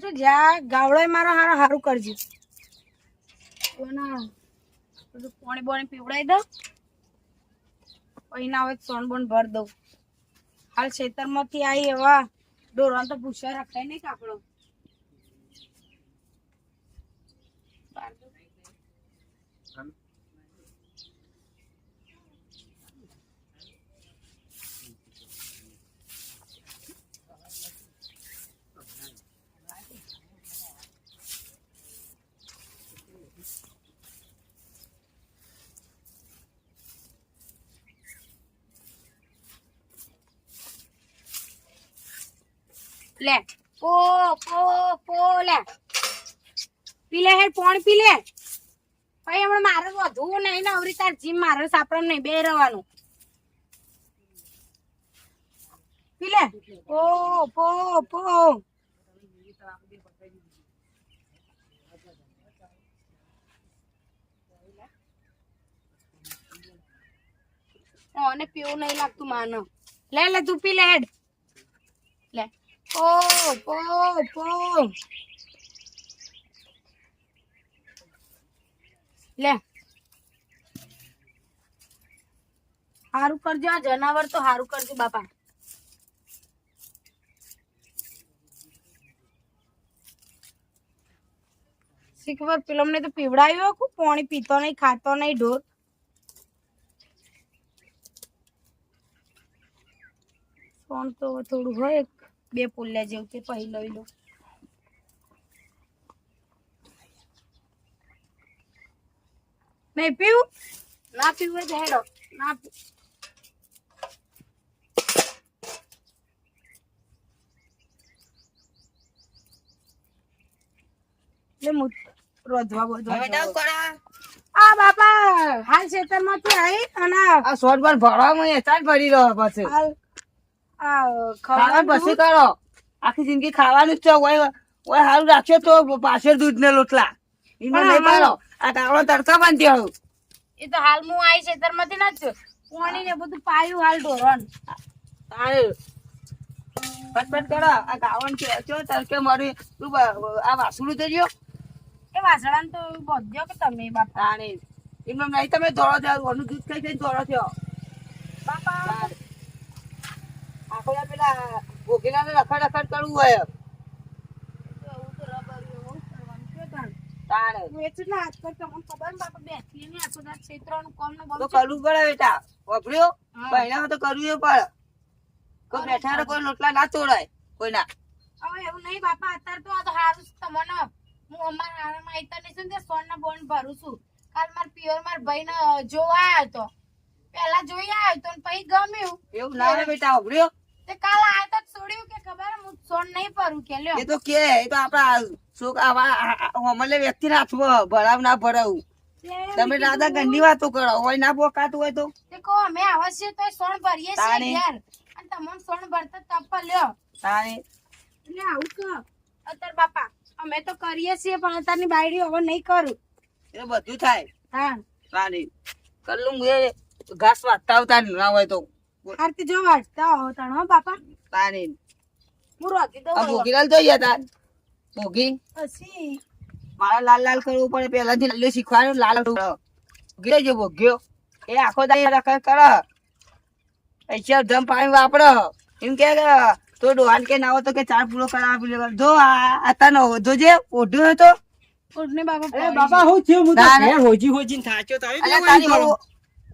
તો જ્યાં ગાવડો મારો હારો હારું કરજો પાણી બોણી પીવડાવી દઉં પછી ના હોય સોન બોન ભર દઉં હાલ ખેતરમાંથી આવી એવા ડોરા તો ભૂસા રખાય નહીં કાપડો લે પો પો પો લે પી લે હેડ પાણી પી લે ભાઈ હમણાં મારે વધવું નહીં ને અવરી તાર જીમ મારે સાપડમ નહીં બે રહેવાનું પી લે પો પો પો ઓને પીવું નહીં લાગતું માનો લે લે તું પી લે હેડ લે પો પો પો લે હારું કરજો આ જનાવર તો હારું કરજો બાપા શીખવર પેલોમને તો પીવડાવ્યો કો પાણી પીતો નહીં ખાતો નહીં ઢોર ફોન તો થોડું હોય બે પુલ્યા જેવું તે પહે લઈ લો નહીં પીવું ના પીવું જ હેડો ના રોધવા બોધવા આ બાપા હાલ ખેતરમાંથી આવી અને આ શોર્ટ બાર ભરવામાં એચાજ ભરી રહ્યો પછી હાલ ખાવા પછી કરો આખી જિંદગી ખાવાનું જ છે ઓય હારું રાખ્યો તો પાછળ દૂધ ને લોટલા એમાં નહીં પાડો આ તાવડો તડકા બાંધી એ તો હાલ હું આવી ખેતરમાંથી ના જ પાણી ને બધું પાયું હાલ ઢોરણ પટપટ કરો આ ગાવન છે તડકે મારી તું આ વાસુડું તો જો એ વાસણા તો બધ્યો કે તમે બાપા તાણે એમાં નહીં તમે દોડો જાવ ઓનું દૂધ ખાઈ ખાઈ દોડો થયો બાપા આખો પેલા ભોગીલાને રખડ રખડ કરવું હોય તાણે એટલા હાથ પર તમને ખબર ને બાપા બેઠી ને આખો દાડ ક્ષેત્રનું કામ ને તો બધું કરવું પડે બેટા વાપર્યો પહેલા તો કરવું પડે કોઈ બેઠા કોઈ લોટલા ના તોડાય કોઈના હવે એવું નહીં બાપા અત્યારે તો આ તો હારું છે તમને હું અમારા હારામાં આઈતા નહીં છું ને સોનના બોન્ડ ભરું છું કાલ મારા પિયર મારા ભાઈને જોવા આવ્યો હતો પેલા જોઈ આવ્યો તો પછી ગમ્યું એવું ના રે બેટા વાપર્યો તે કાલ આવ્યો તો છોડ્યું કે ખબર હું સોન નહીં ભરું કે લ્યો એ તો આપડા અમલે વ્યક્તિ ના હાથમાં ભરાવ ના ભરાવું તમે દાદા ગંદી વાતો કરો હોય ના બોકાતું હોય તો તે કહો અમે આવશ્ય તો સોન ભરીએ છીએ યાર અને તમને સોન ભરતા તપ લ્યો તાણે એટલે આવું કહો અત્યારે બાપા અમે તો કરીએ છીએ પણ અત્યારની બાયડી હવે નહીં કરું એ બધું થાય હા તાણે કલ્લું એ ઘાસ વાગતા આવતા ના હોય તો આરતી જો વાંચતા હો તણ હો બાપા તાણે હું રોતી દઉં આ ભોગીલાલ જોઈએ તાર ભોગી પછી મારા લાલ લાલ કરવું પડે પેલાથી લાલ્યો શીખવાડ્યું લાલ ભોગી જો ભોગ્યો એ આખો દાઈ રખડ કર પૈસા ધમ પાણી વાપરો એમ કે તો ડોહાન કે ના હોય તો કે ચાર પૂરો કરાવ જો આ તને જોજે ઓઢ્યો હતો ઉડને બાપા એ બાબા હું થયું હું તો તારે? ઘેર હોજી હોજીને થાચ્યો તારે અલ્યા તારી વહુ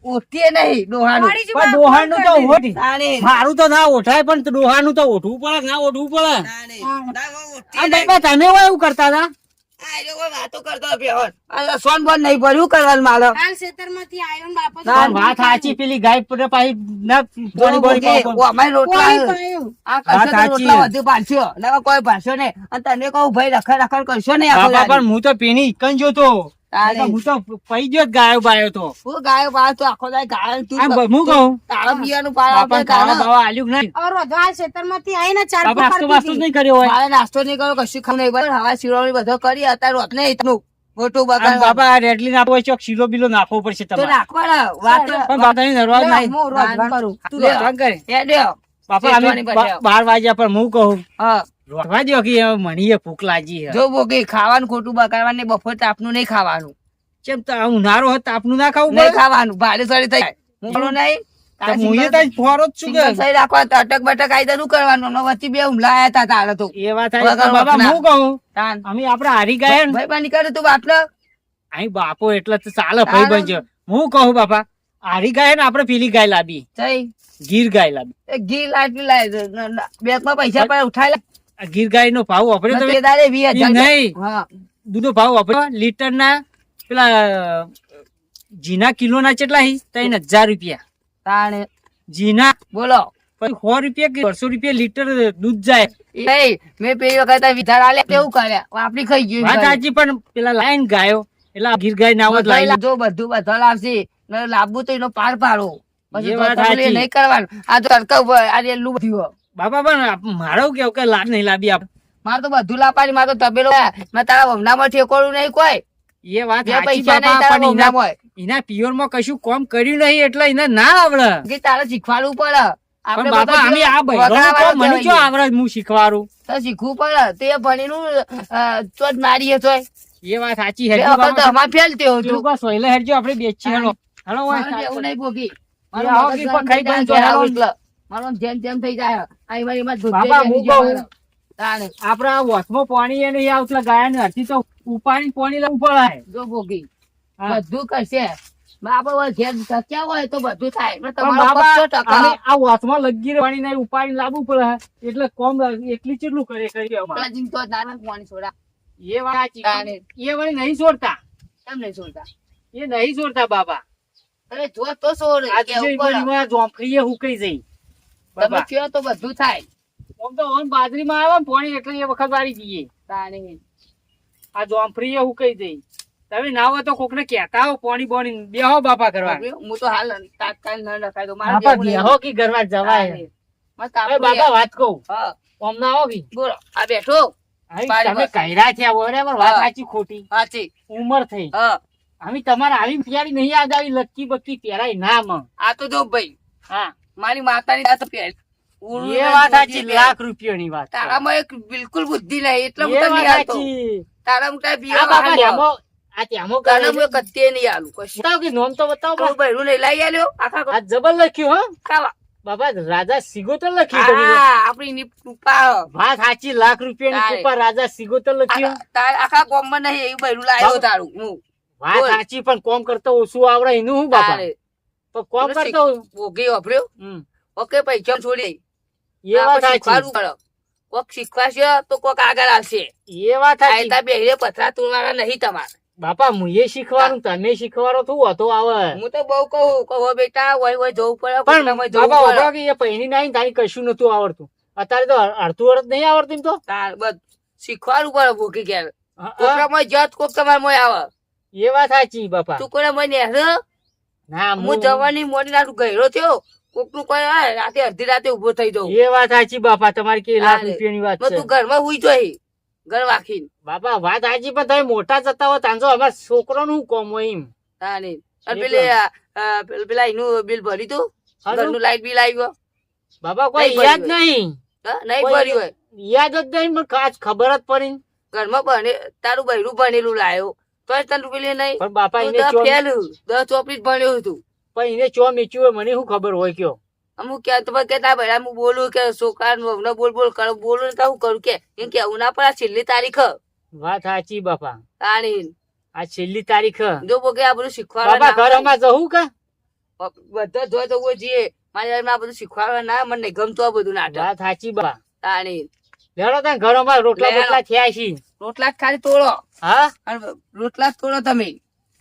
ઓઢતીએ નહીં ડોહાનું પડી જ પણ બાપા ડોહાનું તો કરી ઓઢી તાણે મારું તો ના ઓઠાય પણ ડોહાનું તો ઓઢવું પડે ના ઓઢવું પડે તાણે ના વહુ આ ઓઢતીએ નહીં. બાપા તમે હોય એવું કરતા હતા આ એ લોકો વાતો કરતો બેહોશ. આ સોન બોન નહીં ભર્યું કરવાનું મારે હાલ ખેતરમાંથી આયો ને બાપા ના, પણ વાત સાચી પેલી ગાય પર પાછી ના બોની બોની ભોગે, પાવ ઓ અમારે રોટલા કોઈ કયું આ વાત કરશો તો સાચી. રોટલા વધુ પાડશો નકર કોઈ ભાષો નહીં અને તને કહું ભાઈ રખડ રખડ કરશો નહીં આખો બાપા દાડી. પણ હું તો પેની ઇકન જોતો તારે. હું તો પઈ ગયો જ ગાયો બાયો તો હું ગાયો બાળ તો આખો દાડી ગાયો તું આમ હું કહું તારા પિયાનું પાડ બાપા આપણે ખાવા ગાળો. બાવા આલ્યું નહીં ઓર વધુ હાલ ખેતરમાંથી આઈને ચાર બાપા નાસ્તો બાસ્તો જ પકડતી નહીં કર્યો હોય મારે નાસ્તો નહીં કર્યો કશું ખાવ નહીં બરાબર હવા શીરો બધો કરી અત્યારે રોત નહીં એટલું મોટું આમ બગાડ બાપા આ રેડલી નાખવો હોય ચોક શીલો બીલો નાખવો પડશે તો તમારે નાખવાના વાત પણ બાપાની નરવાજ નહીં હું રોધવાન કરું તું લે. રોટલા કરે એ દ્યો. બાપા અમે શેઠવાની પાસે. 12 વાગ્યા પર હું કહું હા રોટવા દ્યો કે હવે મને એ ભૂખ લાગી છે. જો બોગી ખાવાનું ખોટું બગાડવાનું નહીં, બપોર તાપનું નહીં ખાવાનું. ચેમ તો આ ઉનાળો હોય તાપનું ના ખાવું નહીં પડે? ખાવાનું, ભાડે સડી થઈ જાય. બોલો નહીં તો હું એ તાજ ફોરો જ છું કે. સિંગલ સાઈડ રાખવા તો અટક બટક આઈ તો શું કરવાનું? હમણાં વચ્ચે બે હુમલા આયા તા તારે તો. એ વાત થાય વગર બાબા વખના. હું કહું તાન. અમે આપડે હારી ગયા ને ભાઈ બા નીકળે તું બાપને. અહીં બાપો એટલે તો ચાલે ભાઈ બનજો. હું કહું બાપા હારી ગયા ને આપડે પેલી ગાય લાવી, જઈ ગીર ગાય લાવી. એ ઘી લાટલી લાય બેંકમાં પૈસા પડે ઉઠાઈ લે. આ ગીર ગાય નો ભાવ વાપર્યો તમે? તે દાડે 20,000. નહીં હા દૂધનો ભાવ વાપર્યો લીટર ના પેલા જીના કિલો ના કેટલા 3,000 રૂપિયા તાણે જીના. બોલો. પછી 100 રૂપિયા કે 200 રૂપિયા લીટર દૂધ જાય. એ મેં પેલી વખત વિચાર આલ્યા તેવું કર્યા આપડી ખાઈ ગયું. વાત સાચી પણ પેલા લાઈન ગાયો એટલે આ ગીર ગાય ના આવત બધા લાઈન. જો બધું બધા લાવશે ને લાવવું તો એનો પાર પાડો. પછી એ તો વાત તમે સાચી. નહીં કરવાનું. આ તો તડકા ઉપર આ એટલું બધું બાપા પણ મારો કેવું કે લાભ નહીં લાવી આપ. મારે તો બધું લાવવાની. મારે તો તબેલો મેં તારા ભમનામાં ઠેકોડું નહીં કોઈ. એ વાત બે સાચી પૈસા નહીં બાપા તારા પણ એના ભમનામાં. એના પિયોર માં કશું કામ કર્યું નહીં એટલે એને ના આવડે. કે તારે શીખવાડવું પડે. પણ આપણે બાપા અમે આ બૈરાનું કામ મને જો આવડે હું શીખવાડું. તો શીખવું પડે. તે ભણીનું તો જ મારીએ તોય. એ વાત સાચી બે હેડજો વખત બાપા. અમારે ફેલ થયું હતું. પેલું બસ વહેલે હેડજો આપણે બેચી હેડો. હેડો હોય મારે એવું નહીં ભોગી. એ આવો કે કોઈ ખાઈ ગયું તો આવું હેડો. એટલે. મારો જેમ તેમ થઈ જાય. અહીં મારી એમાં ધોતી બાપા, બેસી હું જાય કહું. મારો. તાણે. આપડા વચમાં પાણી એ નહીં આવતું ગાય ને અડધી તો ઉપાડી પાણી લેવું પડે. જો ભોગી હા. બધું કરશે. આપણે ઘેર ટક્યા હોય તો બધું થાય. પણ પણ તમારો બાબા, પક્ષો ટકા. અમે આ વચમાં લગી રહે પાણી નહીં ઉપાડી લાવવું પડે એટલે કોમ એકલી કેટલું કરે કરી અમારે. પેલા જીમ તો નાના પાણી છોડા. એ વાત સાચી. તાણે. એ વળી નહીં છોડતા. કેમ નહીં છોડતા? એ નહીં છોડતા બાબા. અરે જો તો છોડ. આ કેવું જે પડે. ગોળીમાં જોંફળીએ હુકાઈ જઈ. તમે બાબા કયો તો બધું થાય. આમ તો ઓન બાજરીમાં આવે ને પાણી એટલે એ વખત વાળી જઈએ. તાણે. આ જોંફળીએ હુકાઈ જઈ. તમે ના હોય તો કોકને કહેતા હો પાણી બોણી બેહો બાપા કરવા. હું તો હાલ તાત્કાલ ન નખાય તો મારે બાપા જેવું નહીં. બેહો કે ઘરમાં જવાય. તાણે. મસ્ત એ આપણું બાબા વાત કહું હા ઓમ ના આવો કે બોલો આ બેઠો અહીં પાડી તમે બસ. કયરા છે બરાબર વાત હા. સાચી ખોટી હાચી. ઉંમર થઈ હા અમે તમારે આવી પ્યારી નહીં યાદ આવી લક્કી બક્કી પહેરાય ના માં. આ તો જો ભાઈ હા મારી માતાની દાંત પહેરી. એ વાત સાચી લાખ રૂપિયાની વાત છે. તારામાં એક બિલકુલ બુદ્ધિ નહીં એટલે હું એ તો વાત નહીં હાલતો. સાચી. તારામાં કાંઈ આ પીવા બાબા બહાર ત્યાંમાં- આ ત્યાંમાં તારામાં કરે હું કત્તીએ નહીં હાલું કશું. બતાવો કે નોમ તો બતાવો કહું બૈરું નહીં લઈ આલ્યો આખા આ જબર લખ્યું હો ખાવા. બાબા રાજા સિગોતર લખ્યું તમે તો. હા આપણી ની કૃપા. વાત સાચી લાખ રૂપિયાની તારે. કૃપા રાજા સિગોતર લખ્યું. આખા ગામમાં નહીં એવું બૈરું લાવ્યો તારું હું. વાત બોલ. સાચી પણ કોમ કરતા ઓછું આવડે એનું હું બાપા તારે. તો કોમ પેલો કરતો ભોગી વાપર્યો. હમ. ઓકે પૈસા છોડી. એ વાત આપણે સાચી શીખવાડવું પડે. કોક શીખવાશે તો કોક આગળ આવશે. એ વાત સાચી આયતા બેહીને પથરા તોડવાના નહીં તમારે. બાપા મુએ શીખવાનું તમે શીખવાડો શું હતો આવે હું તો બહુ કહું કહો બેટા હોય જવું પડે પણ કોકનામાં જવું બાબા પડે. ઓળો કે એ પહેરી નાઈ તારી કશું નતું આવડતું અત્યારે તો અડધું અડધ નહીં આવડતું એમ તો તાર બસ શીખવાડવું પડે ભૂખી ઘેર. હા, હા. કોકનામાં જત કોક તમારે મોય આવે. એ વાત સાચી બાપા તું કોને મોય નેહર? ના હું જવાની મોડી નાખું ગયરો થયો. કોકનું કોઈ આવે, રાતે અડધી રાતે ઉભો થઈ જાઉં. એ વાત સાચી બાપા તમારી કે લાખ તારે. રૂપિયાની વાત બસ છે તું ઘરમાં હુઈ જોઈ ઘર વાખીને. બાપા વાત સાચી પણ તમે મોટા જતા હો તાંજો અમાર છોકરો નું કોમ હોય એમ તાને. અને એ પેલી પેલા એનું બિલ ભર્યું તું હારું. ઘરનું લાઈટ બિલ આવ્યું બાબા કોઈ નહીં યાદ ભર્યું નહીં નહીં કોઈ ભર્યું હોય. યાદ જ નહીં પણ ખાસ ખબર જ પડી ઘરમાં ભણે તારું બૈરું ભણેલું લાયો તોય તને પેલી નહીં. પણ બાપા તું એને તો ચો ફેલ. 10 ચોપડી જ ભણ્યું હતું. પણ એને ચો મેચ્યું હોય મને શું ખબર હોય કયો અમુક ક્યાં તો પણ કેતા ભાઈ હું બોલું કે છોકરા બોલ બોલ કરો બોલું ને તો હું કરું કે એમ કેવું ના પડે. આ છેલ્લી તારીખ વાત સાચી બાપા તાણી આ છેલ્લી તારીખ જો બોકે આ બધું બાપા શીખવાડવા ઘરમાં જવું કે બધા જોઈ તો જઈએ મારે આ બધું શીખવાડવા ના મને નહીં ગમતું આ બધું નાટક. વાત સાચી બા તાણી લેડો ત્યાં ઘરમાં રોટલા લેડો. બોટલા થયા છે રોટલા જ ખાલી તોડો હા અને રોટલા જ તોડો તમે.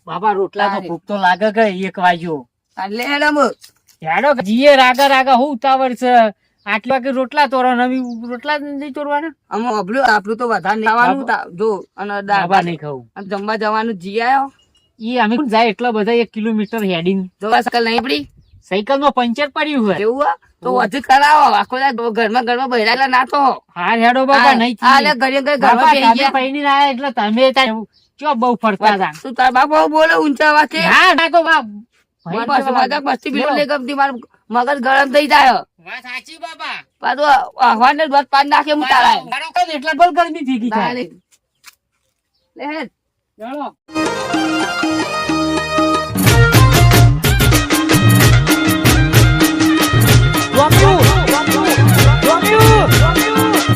બાપા રોટલા તો તારે. ભૂખ તો લાગે કે 1 વાગ્યો અને લે હેડમ. હેડો જીએ રાગા રાગા હું ઉતાવળ છે આટલા વાગે રોટલા તોડો નવી રોટલા જ નહીં તોડવાના આમાં આપણું તો વધારે નહીં ખાવાનું જો અને દાળ બાબા નહીં ખાવું અને જમવા જવાનું જી આવ્યો. ઈ અમે જાય એટલા બધા 1 કિલોમીટર હેડિંગ જો સાયકલ નહીં પડી સાયકલ માં પંચર પડ્યું હોય એવું હોય તો વધુ કરાવો. આખો દાડો ઘરમાં બહેરાયેલા ના તો. હા હેડો બાબા નહીં હા, લે ઘડીએ ઘડી ઘરમાં બાપા બેસી તમે ગયા. પૈણી ના આયા એટલે તમે ત્યાં ચો બહુ ફરતા હતા તું તાર બાપા બોલે ઊંચા વાતે. ના ના તો બાપ મને બસ મગજ મસ્તી બિલકુલ નહીં ગમતી. મારું મગજ ગરમ થઈ જાય. વાત સાચી બાપા પાછું અહવાને દોત પાડ નાખે હું તારા એટલા ભર ગરમી ભેગી થાય લે હેડ. ચાલો